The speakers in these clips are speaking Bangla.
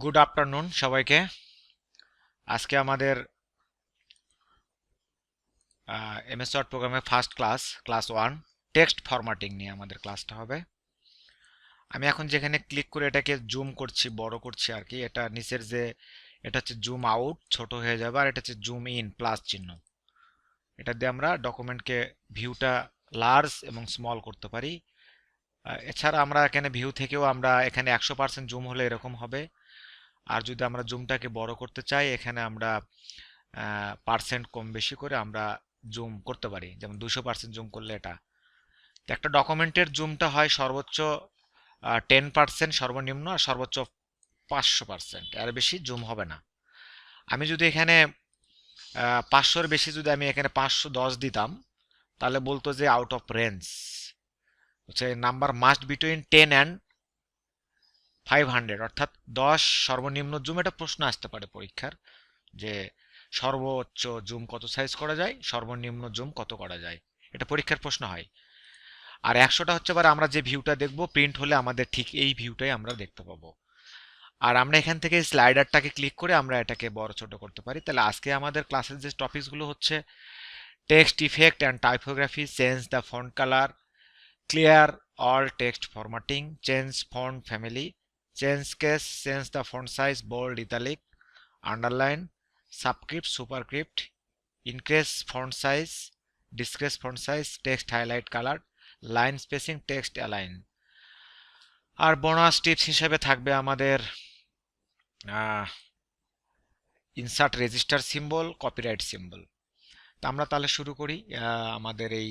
গুড আফটারনুন সবাইকে। আজকে আমাদের এমএস ওয়ার্ড প্রোগ্রামের ফার্স্ট ক্লাস 1 টেক্সট ফরম্যাটিং নিয়ে আমাদের ক্লাসটা হবে। আমি এখন যেখানে ক্লিক করে এটাকে জুম করছি, বড় করছি আর কি, এটা নিচের যে এটা হচ্ছে জুম আউট, ছোট হয়ে যাবে, আর এটা হচ্ছে জুম ইন প্লাস চিহ্ন। এটা দিয়ে আমরা ডকুমেন্টকে ভিউটা লার্জ এবং স্মল করতে পারি। এছাড়া আমরা এখানে ভিউ থেকেও আমরা এখানে 100% জুম হলে এরকম হবে, আর যদি আমরা জুমটাকে বড় করতে চাই এখানে আমরা পার্সেন্ট কম বেশি করে আমরা জুম করতে পারি। যেমন 200% জুম করলে এটা তো একটা ডকুমেন্টের জুমটা হয় সর্বোচ্চ 10% সর্বনিম্ন, আর সর্বোচ্চ 500%, এর বেশি জুম হবে না। আমি যদি এখানে 500-এর বেশি যদি আমি এখানে 510 দিতাম তাহলে বলতো যে আউট অফ রেঞ্জ, হচ্ছে নাম্বার মাস্ট বিটুইন 10 অ্যান্ড 500, অর্থাৎ 10 সর্বনিম্ন জুম। এটা প্রশ্ন আসতে পারে পরীক্ষার যে সর্বোচ্চ জুম কত সাইজ করা যায়, সর্বনিম্ন জুম কত করা যায়, এটা পরীক্ষার প্রশ্ন হয়। আর 100টা হচ্ছে আবার আমরা যে ভিউটা দেখব প্রিন্ট হলে আমাদের ঠিক এই ভিউটাই আমরা দেখতে পাবো। আর আমরা এখান থেকে স্লাইডারটাকে ক্লিক করে আমরা এটাকে বড় ছোট করতে পারি। তাহলে আজকে আমাদের ক্লাসের যে টপিকসগুলো হচ্ছে text effect and typography, change the font colour, clear all text formatting, change font family, change case, change the font size, bold, italic, underline, subscript, superscript, increase font size, decrease font size, text highlight color, line spacing, text align। R bonus tips হিসেবে থাকবে আমাদের insert register symbol, copyright symbol. তো আমরা তাহলে শুরু করি। আমাদের এই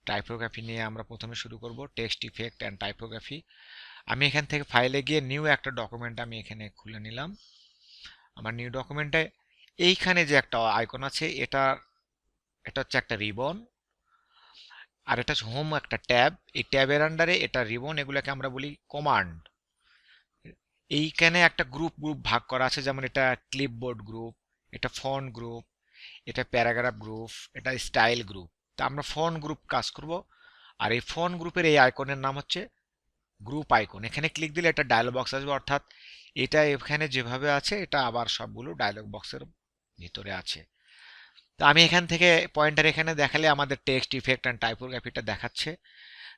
টাইপোগ্রাফি নিয়ে আমরা প্রথমে শুরু করব, টেক্সট ইফেক্ট অ্যান্ড টাইপোগ্রাফি। আমি এখান থেকে ফাইলে গিয়ে নিউ একটা ডকুমেন্ট আমি এখানে খুলে নিলাম। আমার নিউ ডকুমেন্টে এইখানে যে একটা আইকন আছে, এটা হচ্ছে একটা রিবন, আর এটা হোম একটা ট্যাব। এই ট্যাবের আন্ডারে এটা রিবন, এগুলোকে আমরা বলি কমান্ড। এইখানে একটা গ্রুপ ভাগ করা আছে, যেমন এটা ক্লিপবোর্ড গ্রুপ, এটা ফন্ট গ্রুপ, এটা প্যারাগ্রাফ গ্রুপ, এটা স্টাইল গ্রুপ। তা আমরা ফন্ট গ্রুপ কাজ করব। আর এই ফন্ট গ্রুপের এই আইকনের নাম হচ্ছে গ্রুপ আইকন। এখানে ক্লিক দিলে এটা ডায়লগ বক্স আসবে, অর্থাৎ এটা এখানে যেভাবে আছে এটা আবার সবগুলো ডায়লগ বক্সের ভিতরে আছে। তো আমি এখান থেকে পয়েন্টার এখানে দেখালে আমাদের টেক্সট ইফেক্ট অ্যান্ড টাইপোগ্রাফিটা দেখাচ্ছে।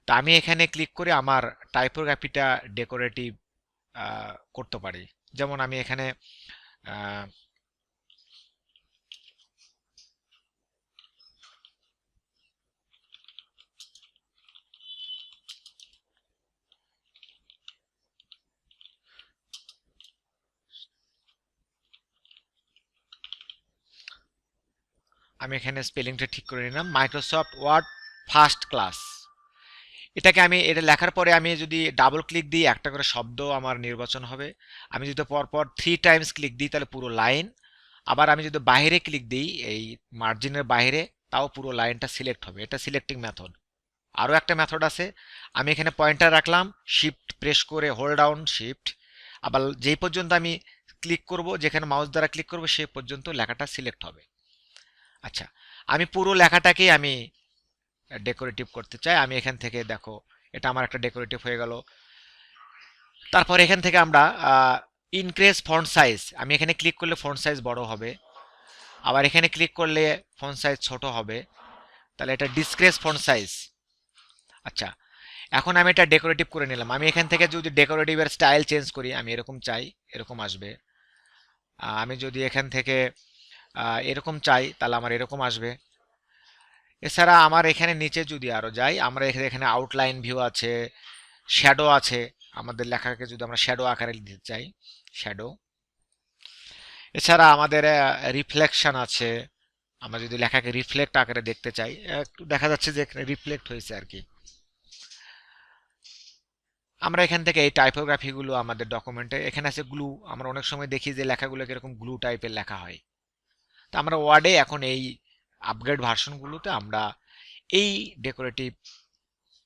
তো আমি এখানে ক্লিক করে আমার টাইপোগ্রাফিটা ডেকোরেটিভ করতে পারি। যেমন আমি এখানে স্পেলিংটা ঠিক করে নিলাম, মাইক্রোসফট ওয়ার্ড ফার্স্ট ক্লাস। এটা লেখার পরে আমি যদি ডাবল ক্লিক দিই একটা করে শব্দ আমার নির্বাচন হবে। আমি যদি পরপর 3 টাইমস ক্লিক দিই তাহলে পুরো লাইন। আবার আমি যদি বাইরে ক্লিক দিই এই মার্জিনের বাইরে, তাও পুরো লাইনটা সিলেক্ট হবে। এটা সিলেক্টিং মেথড। আরও একটা মেথড আছে, আমি এখানে পয়েন্টার রাখলাম, শিফট প্রেস করে হোল্ড ডাউন শিফট, আবার যেই পর্যন্ত আমি ক্লিক করব, যেখানে মাউস দ্বারা ক্লিক করব সেই পর্যন্ত লেখাটা সিলেক্ট হবে। আচ্ছা, আমি পুরো লেখাটাকেই আমি ডেকোরেটিভ করতে চাই। আমি এখান থেকে দেখো এটা আমার একটা ডেকোরেটিভ হয়ে গেল। তারপর এখান থেকে আমরা ইনক্রিজ ফন্ট সাইজ, আমি এখানে ক্লিক করলে ফন্ট সাইজ বড় হবে, আবার এখানে ক্লিক করলে ফন্ট সাইজ ছোট হবে। তাহলে এটা ডিসক্রিজ ফন্ট সাইজ। আচ্ছা, এখন আমি এটা ডেকোরেটিভ করে নিলাম। আমি এখান থেকে যদি ডেকোরেটিভের স্টাইল চেঞ্জ করি, আমি এরকম চাই, এরকম আসবে। আমি যদি এখান থেকে এরকম চাই তাহলে আমার এরকম আসবে। এছাড়া আমার এখানে নিচে যদি আরো যাই, আমরা এখানে আউটলাইন ভিউ আছে, শ্যাডো আছে। আমাদের লেখাকে যদি আমরা শ্যাডো আকারে দিতে চাই, শ্যাডো। এছাড়া আমাদের রিফ্লেকশন আছে, আমরা যদি লেখাকে রিফ্লেক্ট আকারে দেখতে চাই, একটু দেখা যাচ্ছে যে এখানে রিফ্লেক্ট হয়েছে আর কি। আমরা এখান থেকে এই টাইপোগ্রাফি গুলো আমাদের ডকুমেন্টে এখানে আছে গ্লু। আমরা অনেক সময় দেখি যে লেখাগুলো কিরকম গ্লু টাইপের লেখা হয়। তো আমরা ওয়ার্ডে এখন এই আপগ্রেড ভার্সনগুলোতে আমরা এই ডেকোরেটিভ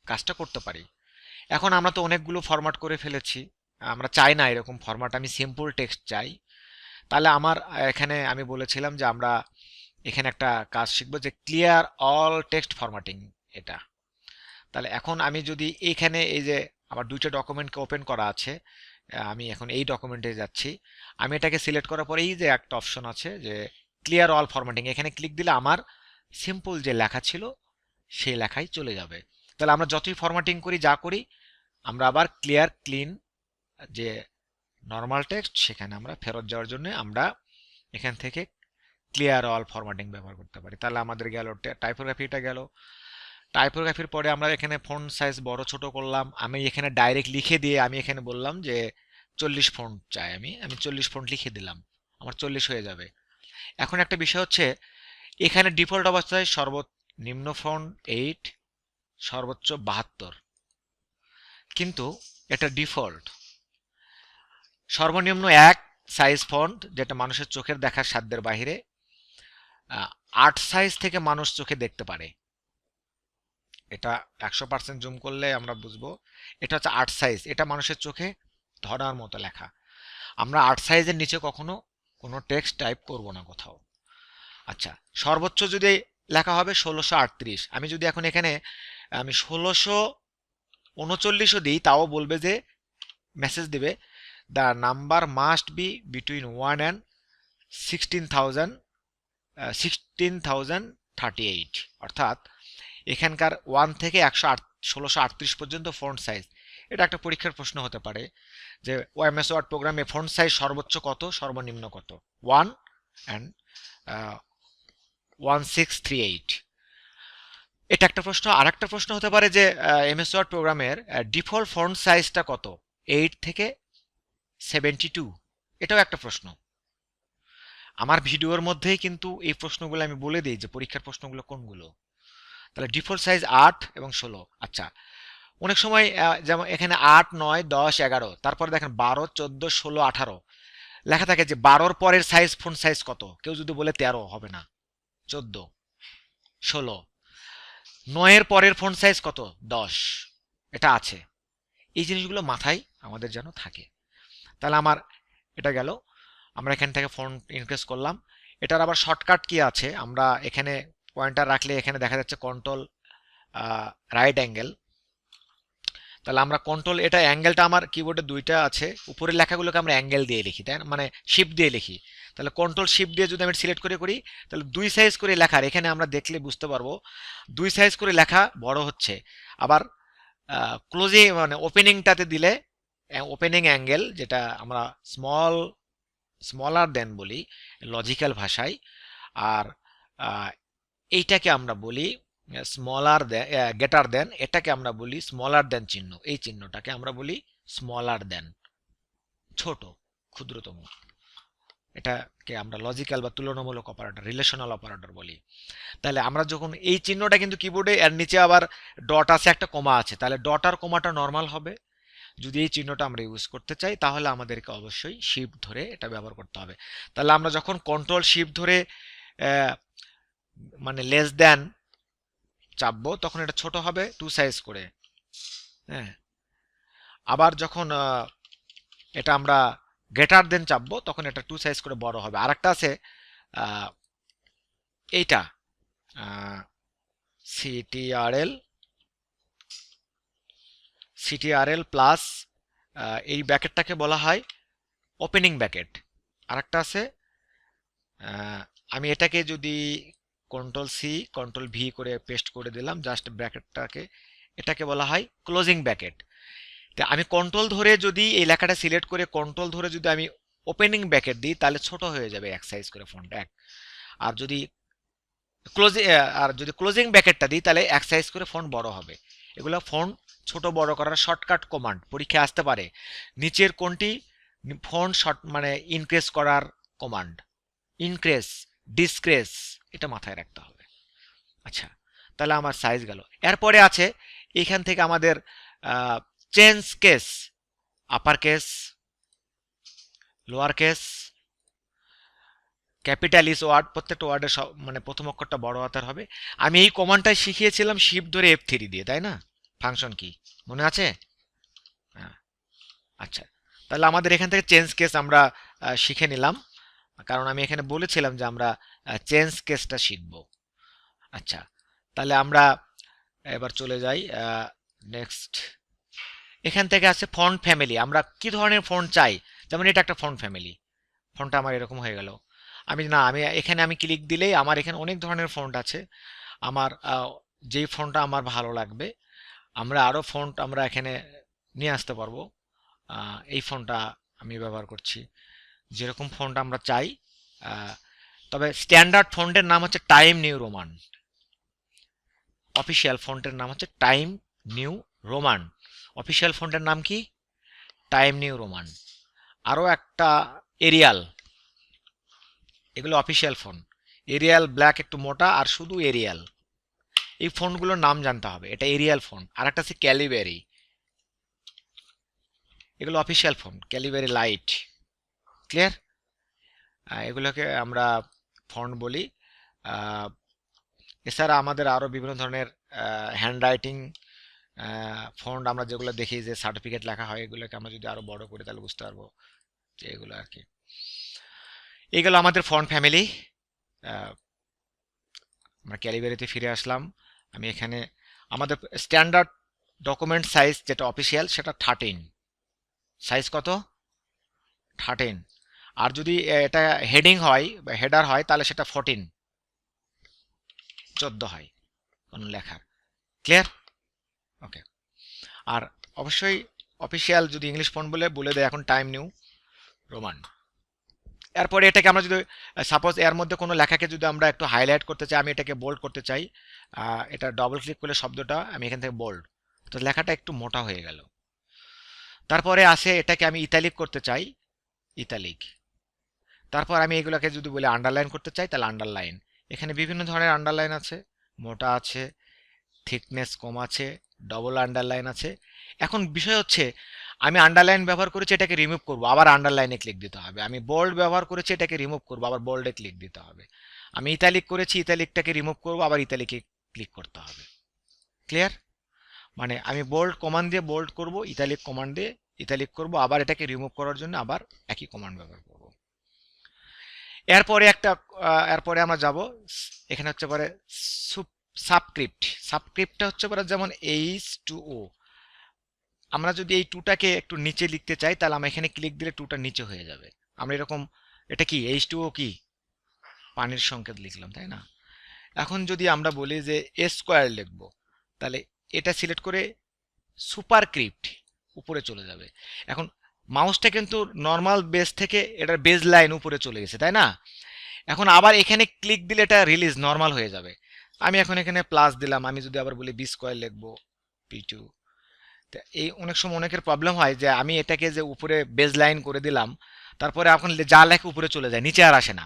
কাজটা করতে পারি। এখন আমরা তো অনেকগুলো ফরম্যাট করে ফেলেছি, আমরা চাই না এরকম ফরম্যাট, আমি সিম্পল টেক্সট চাই। তাহলে আমার এখানে আমি বলেছিলাম যে আমরা এখানে একটা কাজ শিখবো যে ক্লিয়ার অল টেক্সট ফরম্যাটিং। এটা তাহলে এখন আমি যদি এইখানে এই যে আমার দুইটা ডকুমেন্টকে ওপেন করা আছে, আমি এখন এই ডকুমেন্টে যাচ্ছি, আমি এটাকে সিলেক্ট করার পরে এই যে একটা অপশন আছে যে ক্লিয়ার অল ফরম্যাটিং, এখানে ক্লিক দিলে আমার সিম্পল যে লেখা ছিল সেই লেখাই চলে যাবে। তাহলে আমরা যতই ফরম্যাটিং করি যা করি, আমরা আবার ক্লিয়ার ক্লিন যে নর্মাল টেক্সট সেখানে আমরা ফেরত যাওয়ার জন্য আমরা এখান থেকে ক্লিয়ার অল ফরম্যাটিং ব্যবহার করতে পারি। তাহলে আমাদের গেল টাইপোগ্রাফিটা গেল। টাইপোগ্রাফির পরে আমরা এখানে ফন্ট সাইজ বড় ছোট করলাম, আমি এখানে ডাইরেক্ট লিখে দিয়ে আমি এখানে বললাম যে 40 ফন্ট চাই, আমি 40 ফন্ট লিখে দিলাম, আমার 40 হয়ে যাবে। এখন একটা বিষয় হচ্ছে এখানে ডিফল্ট অবস্থায় সর্বনিম্ন ফন্ট 8, সর্বোচ্চ 72, কিন্তু এটা ডিফল্ট। সর্বনিম্ন 1 সাইজ ফন্ট, যেটা মানুষের চোখের দেখার সাধ্যের বাইরে, 8 সাইজ থেকে মানুষ চোখে দেখতে পারে। এটা 100% জুম করলে আমরা বুঝবো এটা হচ্ছে 8 সাইজ, এটা মানুষের চোখে ধরার মতো লেখা। আমরা 8 সাইজের নিচে কখনো কোনো টেক্সট টাইপ করব না কোথাও। আচ্ছা, সর্বোচ্চ যদি লেখা হবে 1638, আমি যদি এখন এখানে আমি 1639ও দিই তাও বলবে যে মেসেজ দিবে the number must be between 1 and 16,038, অর্থাৎ এখানকার 1 থেকে 1638 পর্যন্ত ফন্ট সাইজ। এটা একটা পরীক্ষার প্রশ্ন হতে পারে যে ওএমএস ওয়ার্ড প্রোগ্রামে ফন্ট সাইজ সর্বোচ্চ কত, সর্বনিম্ন কত, 1 and 1638। এটা একটা প্রশ্ন। আর একটা প্রশ্ন হতে পারে যে এমএস ওয়ার্ড প্রোগ্রামের ডিফল্ট ফন্ট সাইজটা কত, 8 থেকে 72, এটাও একটা প্রশ্ন। আমার ভিডিওর মধ্যেই কিন্তু এই প্রশ্নগুলো আমি বলে দিই যে পরীক্ষার প্রশ্নগুলো কোনগুলো। তাহলে ডিফল্ট সাইজ 8 এবং 16। আচ্ছা, অনেক সময় যেমন এখানে 8, 9, 10, 11, তারপরে দেখেন 12, 14, 16, 18 লেখা থাকে যে 12-র পরের সাইজ ফন্ট সাইজ কত, কেউ যদি বলে 13 হবে না, 14, 16, 9-এর পরের ফন্ট সাইজ কত, 10, এটা আছে। এই জিনিসগুলো মাথায় আমাদের যেন থাকে। তাহলে আমার এটা গেল, আমরা এখান থেকে ফন্ট ইনক্রিজ করলাম। এটার আবার শর্টকাট কি আছে, আমরা এখানে পয়েন্টার রাখলে এখানে দেখা যাচ্ছে কন্ট্রোল রাইট অ্যাঙ্গেল। তাহলে আমরা কন্ট্রোল, এটা অ্যাঙ্গেলটা আমার কিবোর্ডে দুইটা আছে, উপরের লেখাগুলোকে আমরা অ্যাঙ্গেল দিয়ে লিখি, তাই না, মানে শিফট দিয়ে লিখি। তাহলে কন্ট্রোল শিফট দিয়ে যদি আমি সিলেক্ট করে করি তাহলে 2 সাইজ করে লেখার, এখানে আমরা দেখলে বুঝতে পারবো 2 সাইজ করে লেখা বড় হচ্ছে। আবার ক্লোজিং মানে ওপেনিংটাতে দিলে ওপেনিং অ্যাঙ্গেল, যেটা আমরা স্মলার দেন বলি লজিক্যাল ভাষায়, আর এইটাকে আমরা বলি স্মলার দেন, গ্রেটার দেন, এটাকে আমরা বলি স্মলার দেন চিহ্ন, এই চিহ্নটাকে আমরা বলি স্মলার দেন, ছোট, ক্ষুদ্রতম। এটাকে আমরা লজিক্যাল বা তুলনামূলক অপারেটর, রিলেশনাল অপারেটর বলি। তাহলে আমরা যখন এই চিহ্নটা কিন্তু কিবোর্ডে, এর নিচে আবার ডট আছে, একটা কমা আছে, তাহলে ডট আর কমাটা নর্মাল হবে। যদি এই চিহ্নটা আমরা ইউজ করতে চাই তাহলে আমাদেরকে অবশ্যই শিফট ধরে এটা ব্যবহার করতে হবে। তাহলে আমরা যখন কন্ট্রোল শিফট ধরে মানে লেস দেন চাপবো তখন এটা ছোট হবে 2 সাইজ করে, হ্যাঁ। আবার যখন এটা আমরা গ্রেটার দেন চাপবো তখন এটা 2 সাইজ করে বড় হবে। আরেকটা আছে এইটা সিটিআরএল প্লাস, এই ব্র্যাকেটটাকে বলা হয় ওপেনিং ব্র্যাকেট। আরেকটা আছে, আমি এটাকে যদি কন্ট্রোল সি কন্ট্রোল ভি করে পেস্ট করে দিলাম জাস্ট ব্র্যাকেটটাকে, এটাকে বলা হয় ক্লোজিং ব্র্যাকেট। তো আমি কন্ট্রোল ধরে যদি এই লেখাটা সিলেক্ট করে কন্ট্রোল ধরে যদি আমি ওপেনিং ব্র্যাকেট দিই তাহলে ছোট হয়ে যাবে 1 সাইজ করে ফন্ট 1। আর যদি ক্লোজিং ব্র্যাকেটটা দিই তাহলে 1 সাইজ করে ফন্ট বড় হবে। এগুলো ফন্ট ছোট বড় করার শর্টকাট কমান্ড, পরীক্ষায় আসতে পারে। নিচের কোনটি ফন্ট শর্ট মানে ইনক্রিজ করার কমান্ড, ইনক্রিজ, ডিসক্রিজ, এটা মাথায় রাখতে হবে। আচ্ছা, তাহলে আমার সাইজ গেল। এরপরে আছে এখান থেকে আমাদের change case, upper case, lower case, capitalise word, প্রত্যেকটা ওয়ার্ডের মানে প্রথম অক্ষরটা বড় হাতের হবে। আমি এই কমান্ডটাই শিখিয়েছিলাম শিফট ধরে F3 দিয়ে, তাই না, ফাংশন কি মনে আছে? হ্যাঁ, আচ্ছা, তাহলে আমাদের এখান থেকে চেঞ্জ কেস আমরা শিখে নিলাম, কারণ আমি এখানে বলেছিলাম যে আমরা চেঞ্জ কেসটা শিখব। আচ্ছা, তাহলে আমরা এবার চলে যাই নেক্সট। এখান থেকে আছে ফন্ট ফ্যামিলি, আমরা কি ধরনের ফন্ট চাই। যেমন এটা একটা ফন্ট ফ্যামিলি, ফন্টটা আমার এরকম হয়ে গেল। আমি এখানে আমি ক্লিক দিলেই আমার এখানে অনেক ধরনের ফন্ট আছে। আমার যেই ফন্টটা আমার ভালো লাগবে, আমরা আরও ফন্ট আমরা এখানে নিয়ে আসতে পারবো। এই ফন্টটা আমি ব্যবহার করছি, যেরকম ফন্ট আমরা চাই। তবে স্ট্যান্ডার্ড ফন্টের নাম হচ্ছে টাইম নিউ রোমান, অফিসিয়াল ফন্টের নাম হচ্ছে টাইম নিউ রোমান। অফিসিয়াল ফন্টের নাম কি? Time new Roman. আরও একটা এরিয়াল, এগুলো অফিসিয়াল ফন্ট। এরিয়াল ব্ল্যাক একটু মোটা আর শুধু এরিয়াল, এই ফন্টগুলোর নাম জানতে হবে, এটা এরিয়াল ফন্ট। আর একটা আছে ক্যালিবেরি, এগুলো official font. Calibri light, clear? এগুলোকে আমরা ফন্ট বলি। এছাড়া আমাদের আরও বিভিন্ন ধরনের হ্যান্ড রাইটিং ফন্ট আমরা যেগুলো দেখি যে সার্টিফিকেট লেখা হয়, এগুলোকে আমরা যদি আরও বড় করি তাহলে বুঝতে পারবো যে এগুলো আর কি। এইগুলো আমাদের ফন্ট ফ্যামিলি। আমরা ক্যালিবেরিতে ফিরে আসলাম। আমি এখানে আমাদের স্ট্যান্ডার্ড ডকুমেন্ট সাইজ যেটা অফিসিয়াল সেটা 13 সাইজ। কত? 13। আর যদি এটা হেডিং হয় বা হেডার হয় তাহলে সেটা 14 হয় কোনো লেখার, ক্লিয়ার? ওকে। আর অবশ্যই অফিসিয়াল যদি ইংলিশ ফন্ট বলে দেয় এখন টাইম নিউ রোমান। এরপরে এটাকে আমরা যদি সাপোজ এর মধ্যে কোনো লেখাকে যদি আমরা একটু হাইলাইট করতে চাই, আমি এটাকে বোল্ড করতে চাই, এটা ডবল ক্লিক করলে শব্দটা আমি এখান থেকে বোল্ড, তো লেখাটা একটু মোটা হয়ে গেল। তারপরে আসে এটাকে আমি ইতালিক করতে চাই, ইতালিক। তারপর আমি এগুলোকে যদি বলি আন্ডারলাইন করতে চাই তাহলে আন্ডারলাইন। এখানে বিভিন্ন ধরনের আন্ডারলাইন আছে, মোটা আছে, থিকনেস কম আছে, ডবল আন্ডারলাইন আছে। এখন বিষয় হচ্ছে আমি আন্ডারলাইন ব্যবহার করেছি, এটাকে রিমুভ করব, আবার আন্ডারলাইনে ক্লিক দিতে হবে। আমি বোল্ড ব্যবহার করেছি, এটাকে রিমুভ করব, আবার বোল্ডে ক্লিক দিতে হবে। আমি ইতালিক করেছি, ইতালিকটাকে রিমুভ করব, আবার ইতালিকে ক্লিক করতে হবে, ক্লিয়ার? মানে আমি বোল্ড কমান্ড দিয়ে বোল্ড করব, ইতালিক কমান্ড দিয়ে ইতালিক করব, আবার এটাকে রিমুভ করার জন্য আবার একই কমান্ড ব্যবহার করব। এরপরে আমরা যাব, এখানে হচ্ছে পরে সাবস্ক্রিপ্ট। সাবস্ক্রিপ্টটা হচ্ছে পরে যেমন H2O, আমরা যদি এই টুটাকে একটু নিচে লিখতে চাই তাহলে আমরা এখানে ক্লিক দিলে টুটা নিচে হয়ে যাবে। আমরা এরকম, এটা কি H2O কি? পানির সংকেত লিখলাম, তাই না? এখন যদি আমরা বলি যে স্কোয়ার লিখব, তাহলে এটা সিলেক্ট করে সুপারস্ক্রিপ্ট উপরে চলে যাবে। এখন মাউসটা কিন্তু নর্মাল বেস থেকে এটার বেজ লাইন উপরে চলে গেছে, তাই না? এখন আবার এখানে ক্লিক দিলে এটা রিলিজ নর্মাল হয়ে যাবে। আমি এখন এখানে প্লাস দিলাম, আমি যদি আবার বলি বি স্কোয়ার লিখবো, P2। এই অনেক সময় অনেকের প্রবলেম হয় যে আমি এটাকে যে উপরে বেজ লাইন করে দিলাম, তারপরে এখন যা লেখা উপরে চলে যায়, নিচে আর আসে না।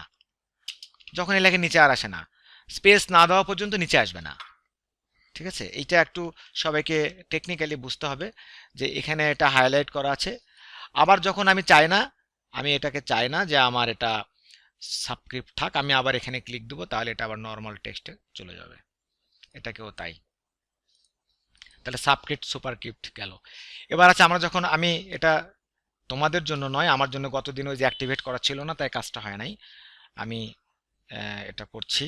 যখন এই লেখে নিচে আর আসে না, স্পেস না দেওয়া পর্যন্ত নিচে আসবে না, ঠিক আছে? এইটা একটু সবাইকে টেকনিক্যালি বুঝতে হবে যে এখানে এটা হাইলাইট করা আছে। আবার যখন আমি চাই না, আমি এটাকে চাই না যে আমার এটা সাবস্ক্রিপ্ট থাক, আমি আবার এখানে ক্লিক দেবো, তাহলে এটা আবার নর্মাল টেক্সটে চলে যাবে। এটাকেও তাই, তাহলে সাবস্ক্রিপ্ট সুপারস্ক্রিপ্ট গেল। এবার আছে আমরা যখন আমি এটা তোমাদের জন্য নয়, আমার জন্য গতদিন ওই যে অ্যাক্টিভেট করা ছিল না, তাই কাজটা হয় নাই। আমি এটা করছি।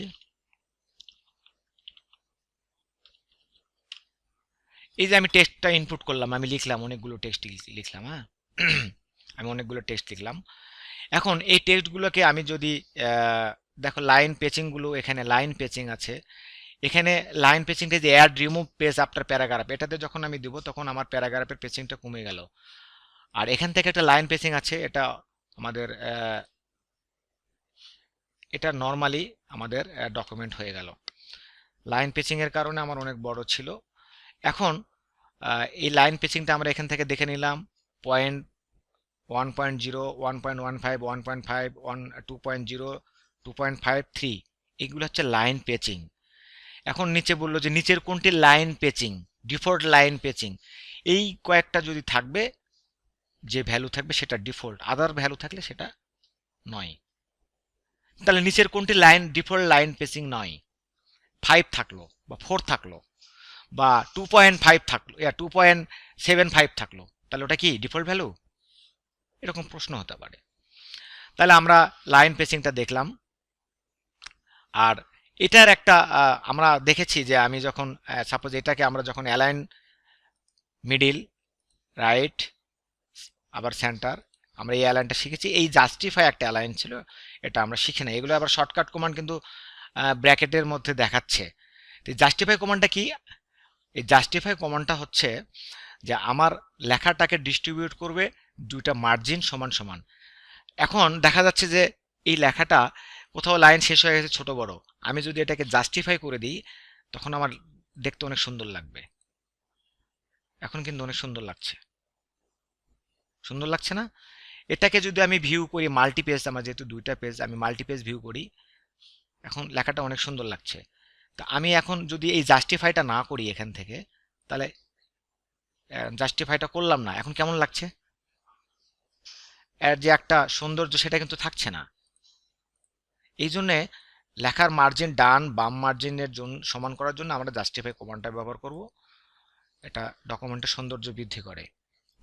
এই যে আমি টেক্সটটা ইনপুট করলাম, আমি লিখলাম অনেকগুলো টেক্সট লিখলাম, হ্যাঁ আমি অনেকগুলো টেক্সট লিখলাম। এখন এই টেক্সটগুলোকে আমি যদি দেখো লাইন পেচিংগুলো, এখানে লাইন পেচিং আছে, এখানে লাইন পেচিংটা যে add remove page after paragraph, এটাতে যখন আমি দিব তখন আমার প্যারাগ্রাফের পেচিংটা কমে গেল। আর এখান থেকে একটা লাইন পেচিং আছে, এটা আমাদের এটা নর্মালি আমাদের ডকুমেন্ট হয়ে গেল। লাইন পেচিং এর কারণে আমার অনেক বড় ছিল। এখন এই লাইন পেচিংটা আমরা এখান থেকে দেখে নিলাম, পয়েন্ট 1.0, 1.15, 1.5, 2.0, 2.53, এগুলো হচ্ছে লাইন পেচিং। এখন নিচে বললো যে নিচের কোনটি লাইন পেচিং, ডিফল্ট লাইন পেচিং। এই কয়েকটা যদি থাকবে, যে ভ্যালু থাকবে সেটা ডিফল্ট, আদার ভ্যালু থাকলে সেটা নয়। তাহলে নিচের কোনটি লাইন ডিফল্ট লাইন পেচিং নয়? 5 থাকলো বা 4 থাকলো বা 2.5 থাকলো, 2.75 থাকলো, তাহলে ওটা কি ডিফল্ট ভ্যালু? এরকম প্রশ্ন হতে পারে। তাহলে আমরা লাইন পেচিংটা দেখলাম। আর এটার একটা আমরা দেখেছি যে আমি যখন সাপোজ এটাকে আমরা যখন অ্যালাইন মিডিল রাইট, আবার সেন্টার। আমরা এই অ্যালাইনটা শিখেছি। এই জাস্টিফাই একটা অ্যালাইন ছিল, এটা আমরা শিখি না। এগুলো আবার শর্টকাট কমান্ড কিন্তু ব্র্যাকেটের মধ্যে দেখাচ্ছে। তো জাস্টিফাই কমান্ডটা কি? এই জাস্টিফাই কমান্ডটা হচ্ছে যে আমার লেখাটাকে ডিস্ট্রিবিউট করবে দুইটা মার্জিন সমান সমান। এখন দেখা যাচ্ছে যে এই লেখাটা কোথাও লাইন শেষ হয়ে গেছে ছোট বড়, আমি যদি এটাকে জাস্টিফাই করে দিই তখন আমার দেখতে অনেক সুন্দর লাগবে। এখন কিন্তু অনেক সুন্দর লাগছে, সুন্দর লাগছে না? এটাকে যদি আমি ভিউ করি মাল্টি পেজ, আমার যেহেতু দুইটা পেজ, আমি মাল্টি পেজ ভিউ করি, এখন লেখাটা অনেক সুন্দর লাগছে। তা আমি এখন যদি এই জাস্টিফাইটা না করি এখান থেকে, তাহলে জাস্টিফাইটা করলাম না, এখন কেমন লাগছে? এর যে একটা সৌন্দর্য সেটা কিন্তু থাকছে না। এই জন্যে লেখার মার্জিন ডান বাম মার্জিনের জন্য সমান করার জন্য আমরা জাস্টিফাই কমান্ডটা ব্যবহার করব। এটা ডকুমেন্টের সৌন্দর্য বৃদ্ধি করে।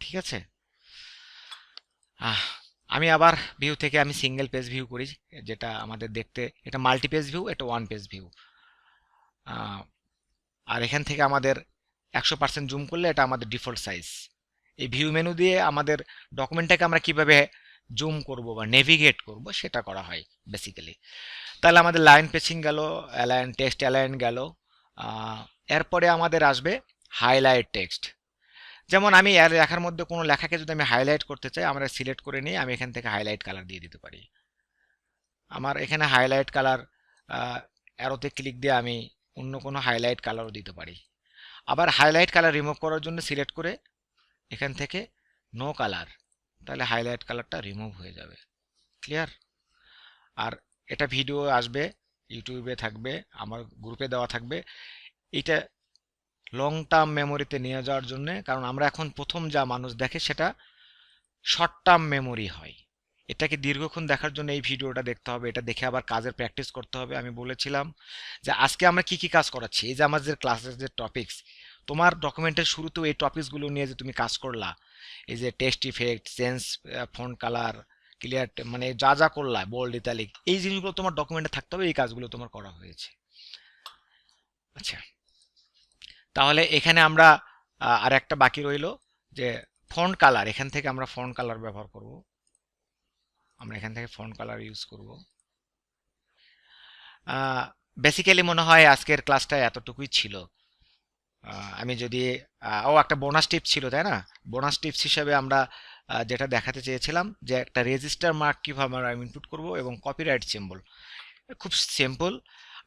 ঠিক আছে? আমি আবার ভিউ থেকে আমি সিঙ্গেল পেজ ভিউ করি, যেটা আমাদের দেখতে, এটা মাল্টি পেজ ভিউ, এটা ওয়ান পেজ ভিউ। আর এখান থেকে আমাদের 100% জুম করলে এটা আমাদের ডিফল্ট সাইজ। এই ভিউ মেনু দিয়ে আমাদের ডকুমেন্টটাকে আমরা কিভাবে জুম করব বা নেভিগেট করব সেটা করা হয় বেসিক্যালি। তাহলে আমাদের লাইন পেচিং গেল, অ্যালাইন টেক্সট অ্যালাইন গেল। এরপরে আমাদের আসবে হাইলাইট টেক্সট। যেমন আমি এর লেখার মধ্যে কোনো লেখাকে যদি আমি হাইলাইট করতে চাই, আমরা সিলেক্ট করে নিই, আমি এখান থেকে হাইলাইট কালার দিয়ে দিতে পারি। আমার এখানে হাইলাইট কালার অ্যারোতে ক্লিক দিয়ে আমি অন্য কোনো হাইলাইট কালারও দিতে পারি। আবার হাইলাইট কালার রিমুভ করার জন্য সিলেক্ট করে এখান থেকে নো কালার, তাহলে হাইলাইট কালারটা রিমুভ হয়ে যাবে। ক্লিয়ার? আর এটা ভিডিও আসবে, ইউটিউবে থাকবে, আমার গ্রুপে দেওয়া থাকবে। এটা লং টার্ম মেমোরিতে নিয়ে যাওয়ার জন্য, কারণ আমরা এখন প্রথম যা মানুষ দেখে সেটা শর্ট টার্ম মেমোরি হয়। এটাকে দীর্ঘক্ষণ দেখার জন্য এই ভিডিওটা দেখতে হবে, এটা দেখে আবার কাজের প্র্যাকটিস করতে হবে। আমি বলেছিলাম যে আজকে আমরা কি কি কাজ করাচ্ছি, এই যে আমাদের ক্লাসের যে টপিকস, তোমার ডকুমেন্টের শুরুতেও এই টপিকসগুলো নিয়ে যে তুমি কাজ করলা, এই যে text effect, change font colour, clear, মানে যা যা করলা, বোল্ড ইটালিক, এই জিনিসগুলো তোমার ডকুমেন্টে থাকতে হবে। এই কাজগুলো তোমার করা হয়েছে। আচ্ছা, তাহলে এখানে আমরা আর একটা বাকি রইলো যে ফন্ট কালার। এখান থেকে আমরা ফন্ট কালার ব্যবহার করব, আমরা এখান থেকে ফন্ট কালার ইউজ করব। বেসিক্যালি মনে হয় আজকের ক্লাসটা এতটুকুই ছিল। আমি যদি একটা বোনাস টিপ ছিল, তাই না? বোনাস টিপস হিসেবে আমরা যেটা দেখাতে চেয়েছিলাম যে একটা রেজিস্টার মার্ক কীভাবে আমরা ইনপুট করব এবং কপিরাইট সিম্বল। খুব সিম্পল,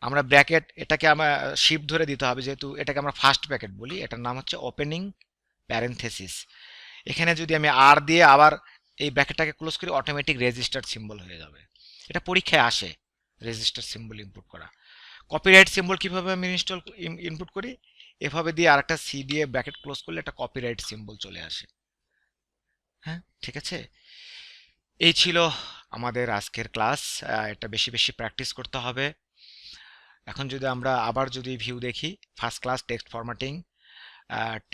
আমরা ব্র্যাকেট, এটাকে আমরা শিফট ধরে দিতে হবে, যেহেতু এটাকে আমরা ফার্স্ট ব্র্যাকেট বলি, এটার নাম হচ্ছে ওপেনিং প্যারেনথেসিস। এখানে যদি আমি আর দিয়ে আবার এই ব্র্যাকেটটাকে ক্লোজ করি, অটোমেটিক রেজিস্টার সিম্বল হয়ে যাবে। এটা পরীক্ষায় আসে, রেজিস্টার সিম্বল ইনপুট করা। কপিরাইট সিম্বল কিভাবে আমি ইনপুট করি, এভাবে দিয়ে আরেকটা সি দিয়ে ব্র্যাকেট ক্লোজ করলে একটা কপিরাইট সিম্বল চলে আসে। হ্যাঁ, ঠিক আছে। এই ছিল আমাদের আজকের ক্লাস। এটা বেশি বেশি প্র্যাকটিস করতে হবে। এখন যদি আমরা আবার যদি ভিউ দেখি, first class text formatting,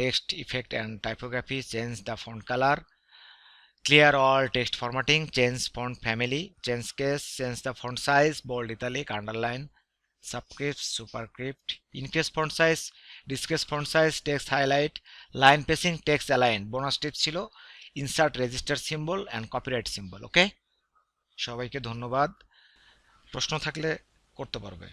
text effect and typography, change the font colour, clear all text formatting, change font family, change case, change the font size, bold, italic, underline, subscript, superscript, increase font size, decrease font size, text highlight, line spacing, text align. bonus tips ছিল insert register symbol and copyright symbol. ওকে, সবাইকে ধন্যবাদ। প্রশ্ন থাকলে করতে পারবে।